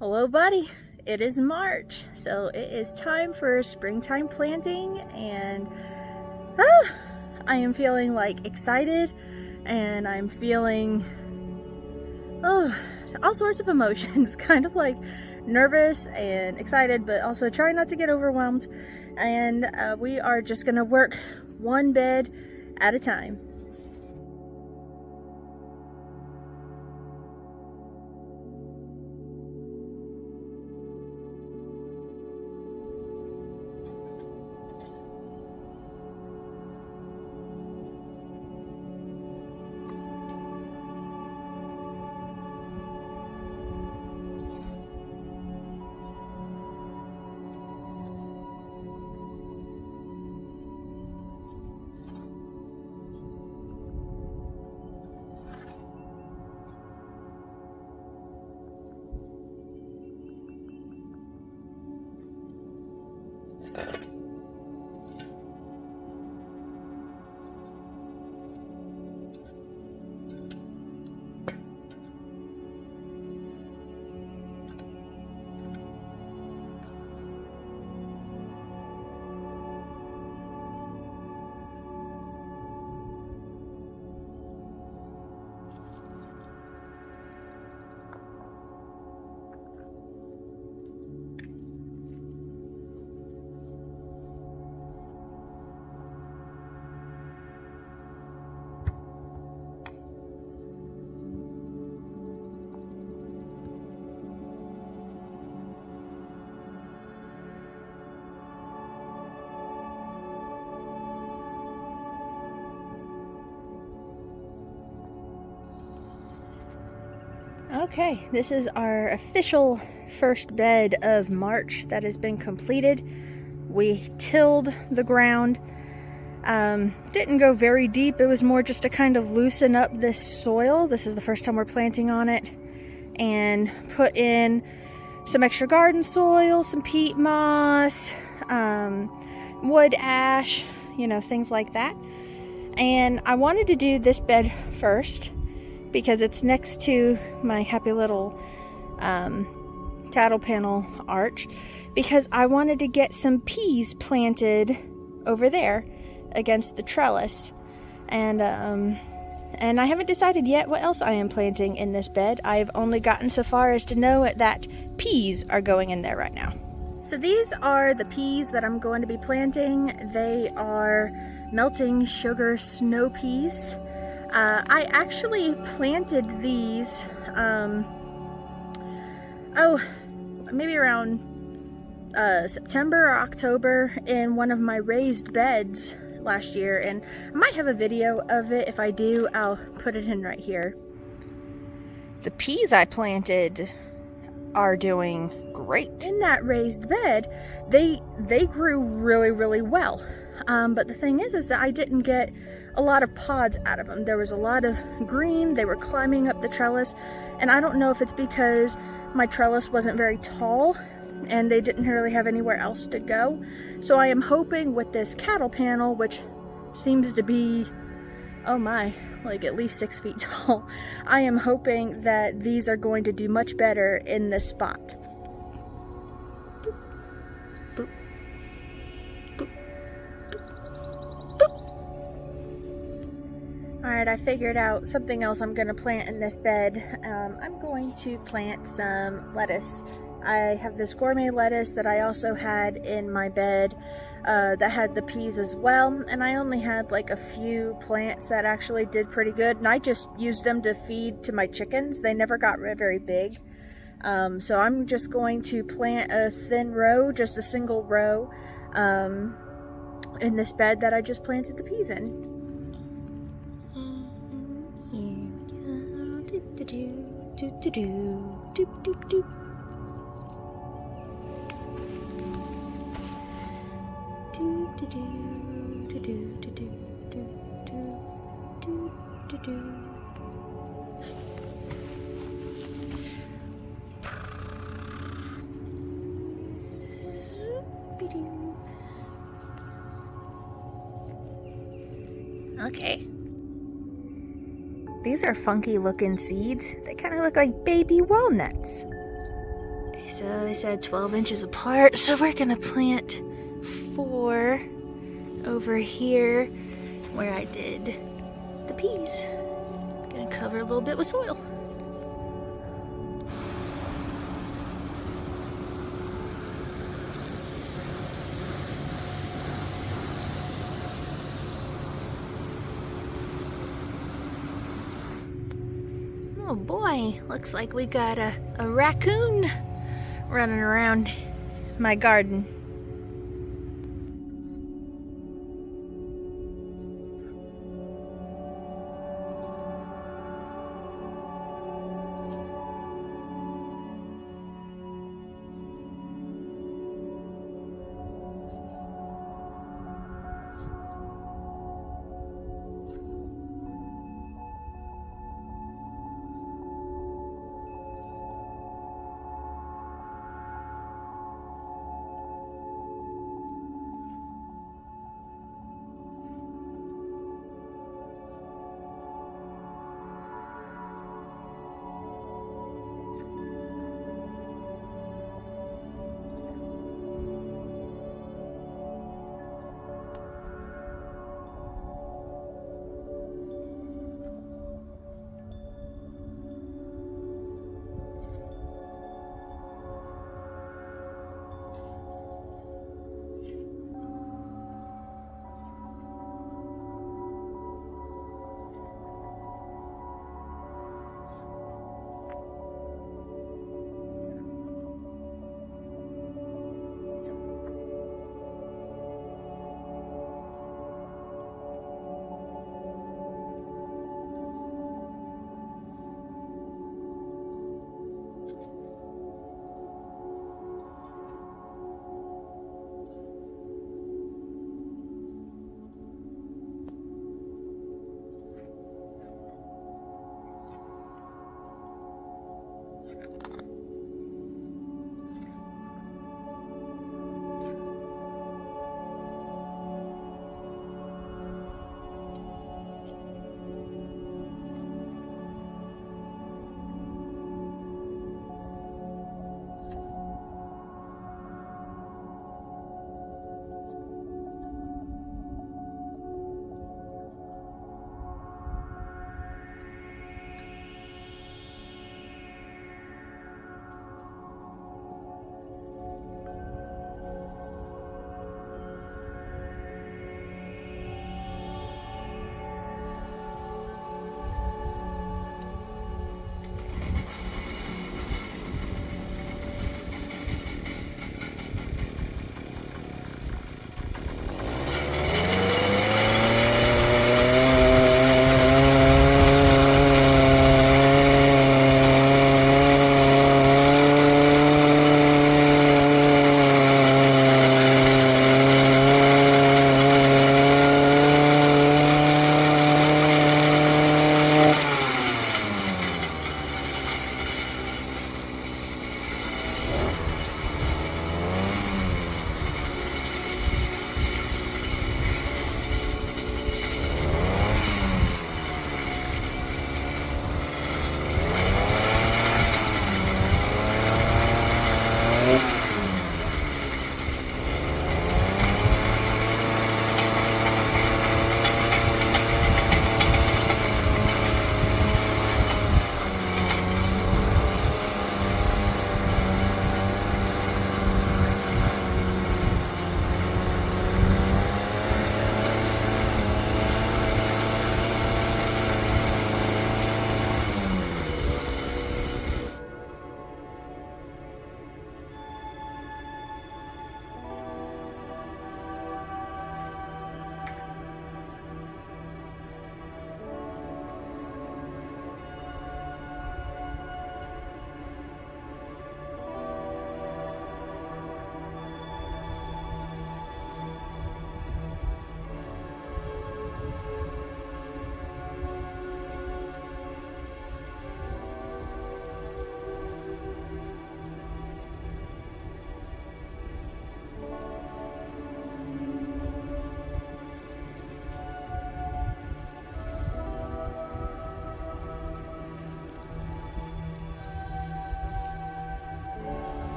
Hello, buddy. It is March, so it is time for springtime planting, and I am feeling like excited, and I'm feeling all sorts of emotions, kind of like nervous and excited, but also trying not to get overwhelmed. And we are just gonna work one bed at a time. Okay, this is our official first bed of March that has been completed. We tilled the ground. Didn't go very deep. It was more just to kind of loosen up this soil. This is the first time we're planting on it. And put in some extra garden soil, some peat moss, wood ash, things like that. And I wanted to do this bed first because it's next to my happy little cattle panel arch, because I wanted to get some peas planted over there against the trellis. And I haven't decided yet what else I am planting in this bed. I've only gotten so far as to know that peas are going in there right now. So these are the peas that I'm going to be planting. They are melting sugar snow peas. I actually planted these, maybe around September or October in one of my raised beds last year, and I might have a video of it. If I do, I'll put it in right here. The peas I planted are doing great. In that raised bed, they grew really, really well. But the thing is that I didn't get a lot of pods out of them. There was a lot of green. They were climbing up the trellis, and I don't know if it's because my trellis wasn't very tall and they didn't really have anywhere else to go. So I am hoping with this cattle panel, which seems to be, like at least 6 feet tall, I am hoping that these are going to do much better in this spot. Boop. Boop. Boop. Boop. Alright, I figured out something else I'm going to plant in this bed. I'm going to plant some lettuce. I have this gourmet lettuce that I also had in my bed that had the peas as well, and I only had like a few plants that actually did pretty good, and I just used them to feed to my chickens. They never got very big. So I'm just going to plant a thin row, just a single row, in this bed that I just planted the peas in. Okay. These are funky looking seeds. They kind of look like baby walnuts. So they said 12 inches apart, so we're gonna plant 4 over here where I did the peas. Gonna cover a little bit with soil. Oh boy, looks like we got a raccoon running around my garden.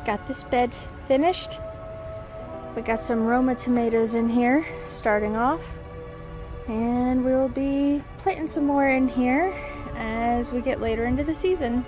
got this bed finished. We got some Roma tomatoes in here starting off, and we'll be planting some more in here as we get later into the season.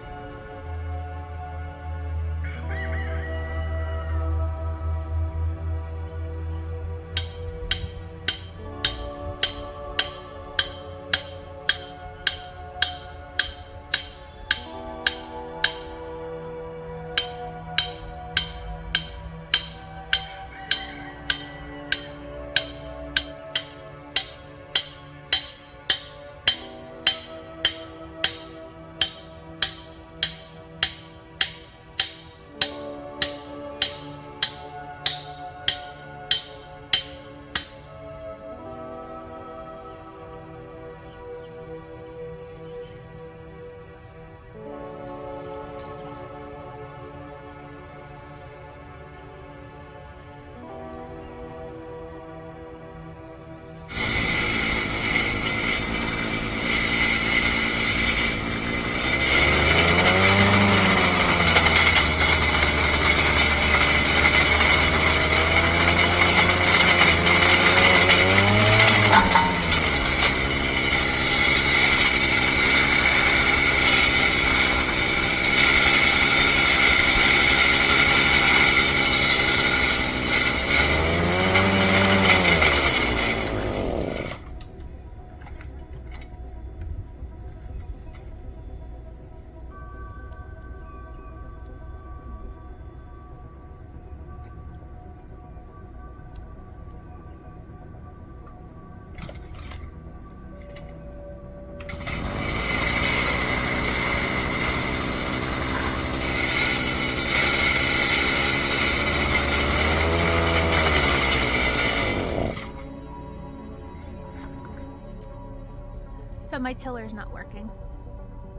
So my tiller's not working.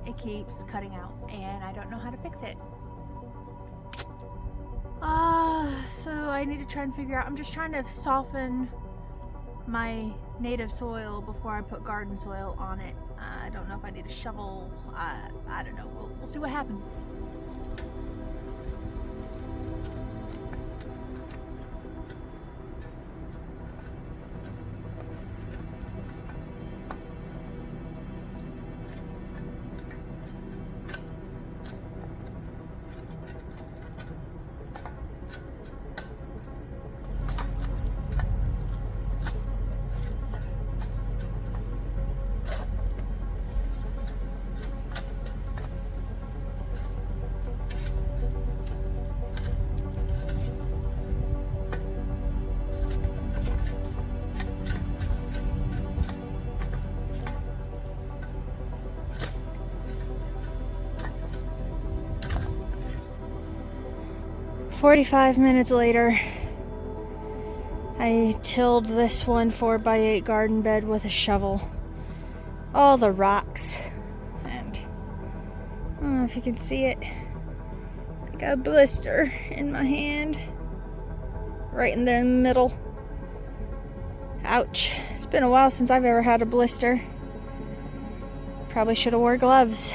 It keeps cutting out and I don't know how to fix it. So I need to try and figure out, I'm just trying to soften my native soil before I put garden soil on it. I don't know if I need a shovel. I don't know. We'll see what happens. "45 minutes later, I tilled this 1 4x8 garden bed with a shovel. All the rocks, and I don't know if you can see it. I got a blister in my hand, right in the middle. Ouch. It's been a while since I've ever had a blister. Probably should have wore gloves.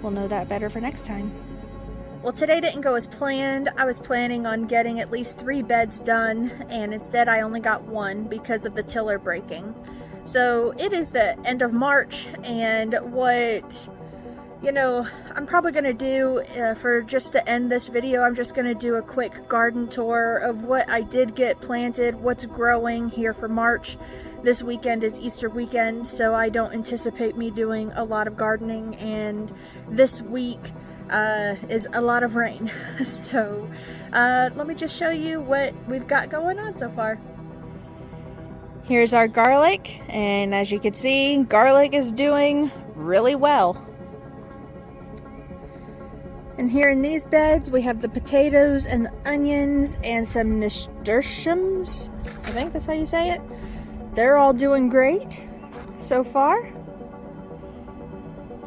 We'll know that better for next time." Well, today didn't go as planned. I was planning on getting at least 3 beds done, and instead I only got 1 because of the tiller breaking. So it is the end of March, and what, I'm probably going to do for just to end this video, I'm just going to do a quick garden tour of what I did get planted, what's growing here for March. This weekend is Easter weekend, so I don't anticipate me doing a lot of gardening, and this week is a lot of rain. So let me just show you what we've got going on so far. Here's our garlic, and as you can see, garlic is doing really well. And here in these beds we have the potatoes and the onions and some nasturtiums. I think that's how you say it. They're all doing great so far.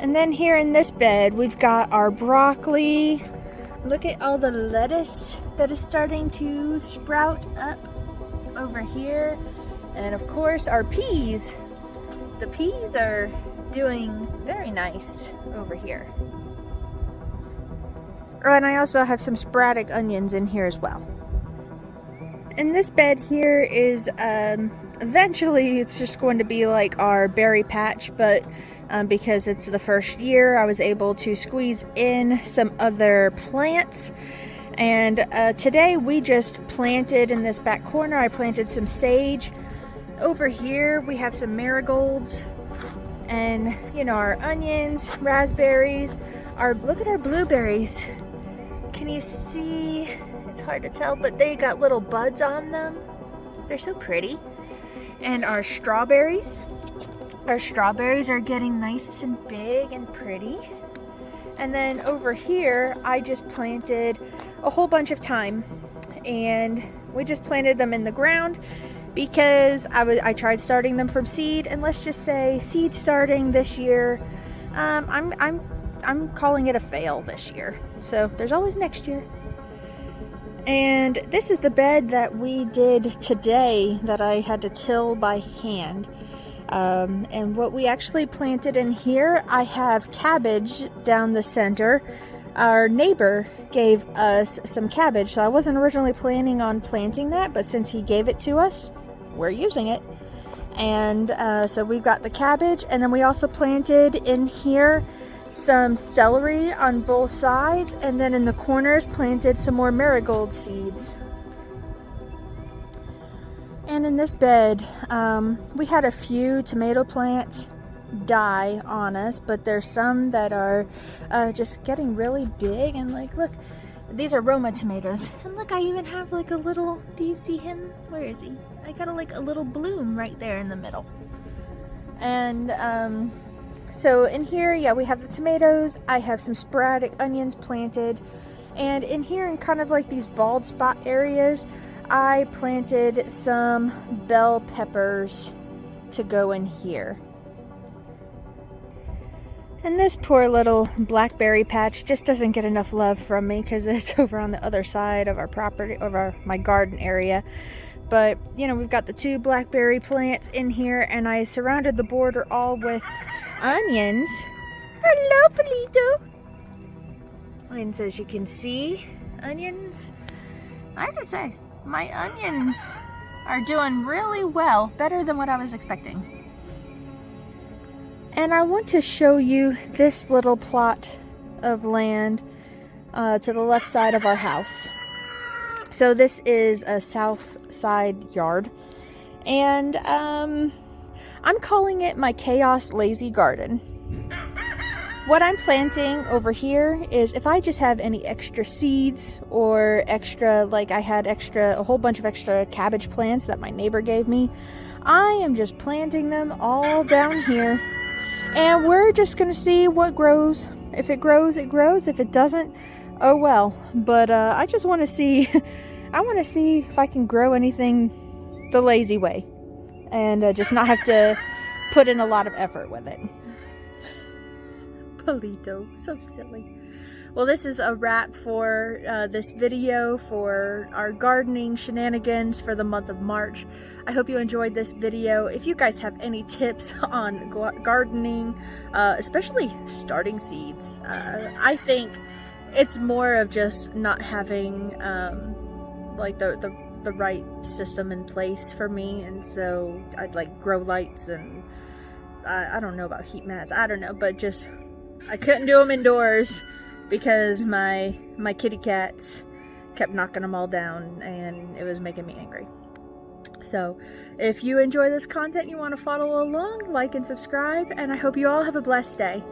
And then here in this bed, we've got our broccoli. Look at all the lettuce that is starting to sprout up over here. And of course, our peas. The peas are doing very nice over here. Oh, and I also have some sporadic onions in here as well. And this bed here is, eventually it's just going to be like our berry patch, but because it's the first year, I was able to squeeze in some other plants. And today we just planted in this back corner, I planted some sage. Over here we have some marigolds and, you know, our onions, raspberries, look at our blueberries. Can you see? It's hard to tell, but they got little buds on them. They're so pretty. And our strawberries. Our strawberries are getting nice and big and pretty. And then over here, I just planted a whole bunch of thyme. And we just planted them in the ground because I tried starting them from seed. And let's just say seed starting this year, I'm calling it a fail this year. So there's always next year. And this is the bed that we did today that I had to till by hand. And what we actually planted in here, I have cabbage down the center. Our neighbor gave us some cabbage, so I wasn't originally planning on planting that, but since he gave it to us, we're using it. And so we've got the cabbage, and then we also planted in here some celery on both sides, and then in the corners planted some more marigold seeds. And in this bed, we had a few tomato plants die on us, but there's some that are just getting really big. And like, look, these are Roma tomatoes. And look, I even have like a little, do you see him? Where is he? I got a little bloom right there in the middle. And so in here, yeah, we have the tomatoes. I have some sporadic onions planted. And in here, in kind of like these bald spot areas, I planted some bell peppers to go in here. And this poor little blackberry patch just doesn't get enough love from me because it's over on the other side of our property, over my garden area. But, you know, we've got the 2 blackberry plants in here, and I surrounded the border all with onions. Hello, Polito. And as you can see, onions, I have to say, my onions are doing really well, better than what I was expecting. And I want to show you this little plot of land to the left side of our house. So this is a south side yard, and I'm calling it my Chaos Lazy Garden. What I'm planting over here is if I just have any extra seeds or extra, like I had a whole bunch of extra cabbage plants that my neighbor gave me, I am just planting them all down here. And we're just going to see what grows. If it grows, it grows. If it doesn't, oh well. But I just want to see, I want to see if I can grow anything the lazy way. And just not have to put in a lot of effort with it. Polito, so silly. Well, this is a wrap for this video for our gardening shenanigans for the month of March. I hope you enjoyed this video. If you guys have any tips on gardening, especially starting seeds, I think it's more of just not having like the right system in place for me. And so I'd like grow lights, and I don't know about heat mats, I don't know, but just I couldn't do them indoors because my kitty cats kept knocking them all down, and it was making me angry. So if you enjoy this content and you want to follow along, like and subscribe, and I hope you all have a blessed day.